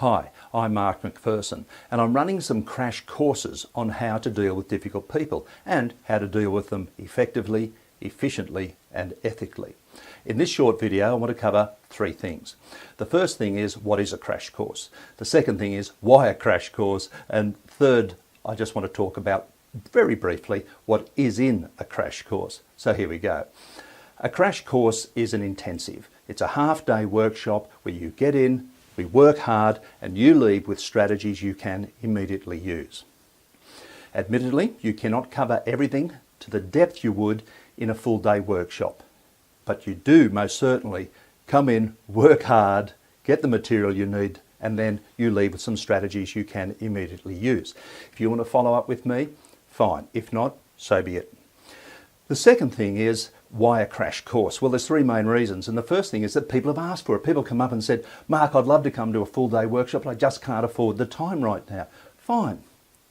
Hi, I'm Mark McPherson and I'm running some crash courses on how to deal with difficult people and how to deal with them effectively, efficiently and ethically. In this short video I want to cover three things. The first thing is, what is a crash course? The second thing is, why a crash course? And third, I just want to talk about very briefly what is in a crash course. So here we go. A crash course is an intensive. It's a half-day workshop where you get in, we work hard and you leave with strategies you can immediately use. Admittedly, you cannot cover everything to the depth you would in a full-day workshop, but you do most certainly come in, work hard, get the material you need, and then you leave with some strategies you can immediately use. If you want to follow up with me, fine. If not, so be it. The second thing is, why a crash course? Well, there's three main reasons. And the first thing is that people have asked for it. People come up and said, Mark, I'd love to come to a full day workshop, but I just can't afford the time right now. Fine.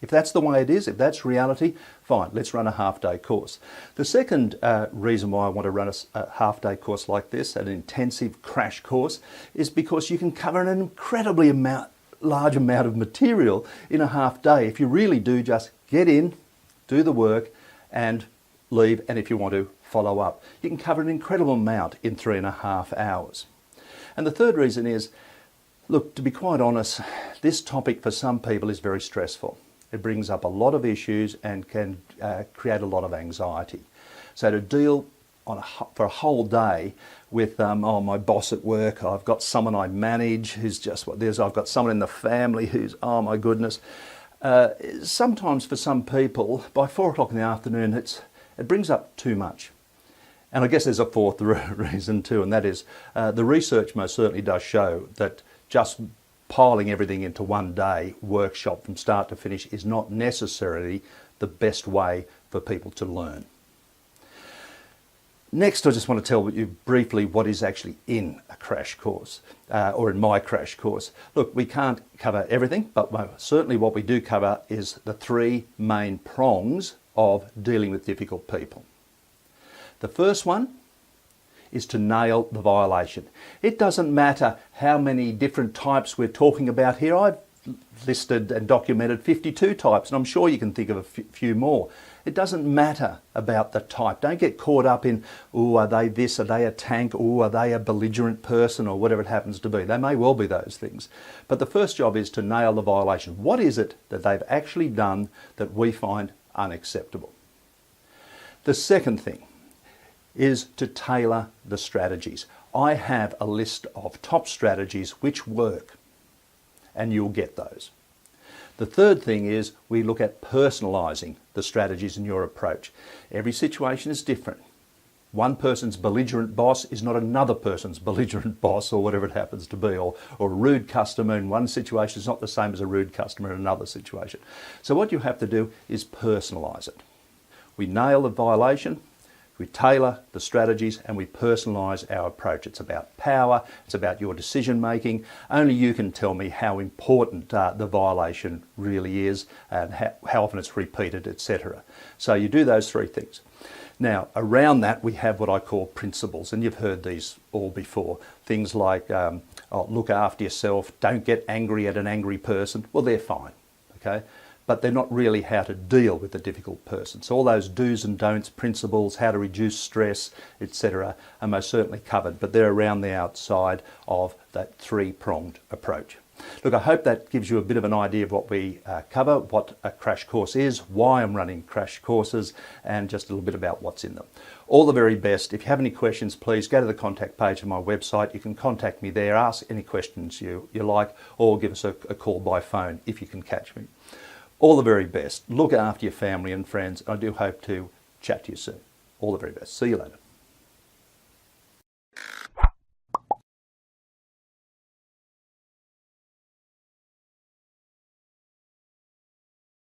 If that's the way it is, if that's reality, fine, let's run a half-day course. The second reason why I want to run a half-day course like this, an intensive crash course, is because you can cover an incredibly large amount of material in a half day if you really do just get in, do the work and leave, and if you want to, follow up. You can cover an incredible amount in 3.5 hours. And the third reason is, look, to be quite honest, this topic for some people is very stressful. It brings up a lot of issues and can create a lot of anxiety. So to deal for a whole day with, oh, my boss at work, I've got someone I manage who's just what there's, I've got someone in the family who's, oh my goodness. Sometimes for some people, by 4 o'clock in the afternoon, it brings up too much. And I guess there's a fourth reason too, and that is the research most certainly does show that just piling everything into one day workshop from start to finish is not necessarily the best way for people to learn. Next, I just want to tell you briefly what is actually in a crash course, or in my crash course. Look, we can't cover everything, but certainly what we do cover is the three main prongs of dealing with difficult people. The first one is to nail the violation. It doesn't matter how many different types we're talking about here. I've listed and documented 52 types, and I'm sure you can think of a few more. It doesn't matter about the type. Don't get caught up in, oh, are they this, are they a tank, oh, are they a belligerent person, or whatever it happens to be. They may well be those things. But the first job is to nail the violation. What is it that they've actually done that we find unacceptable? The second thing is to tailor the strategies. I have a list of top strategies which work, and you'll get those. The third thing is we look at personalising the strategies in your approach. Every situation is different. One person's belligerent boss is not another person's belligerent boss, or whatever it happens to be, or a rude customer in one situation is not the same as a rude customer in another situation. So what you have to do is personalise it. We nail the violation, we tailor the strategies, and we personalise our approach. It's about power, it's about your decision making. Only you can tell me how important the violation really is and how often it's repeated, etc. So you do those three things. Now, around that we have what I call principles, and you've heard these all before. Things like, look after yourself, don't get angry at an angry person. Well, they're fine, okay? But they're not really how to deal with a difficult person. So all those do's and don'ts, principles, how to reduce stress, etc. are most certainly covered, but they're around the outside of that three-pronged approach. Look, I hope that gives you a bit of an idea of what we cover, what a crash course is, why I'm running crash courses, and just a little bit about what's in them. All the very best. If you have any questions, please go to the contact page of my website. You can contact me there, ask any questions you like, or give us a call by phone if you can catch me. All the very best. Look after your family and friends. I do hope to chat to you soon. All the very best. See you later.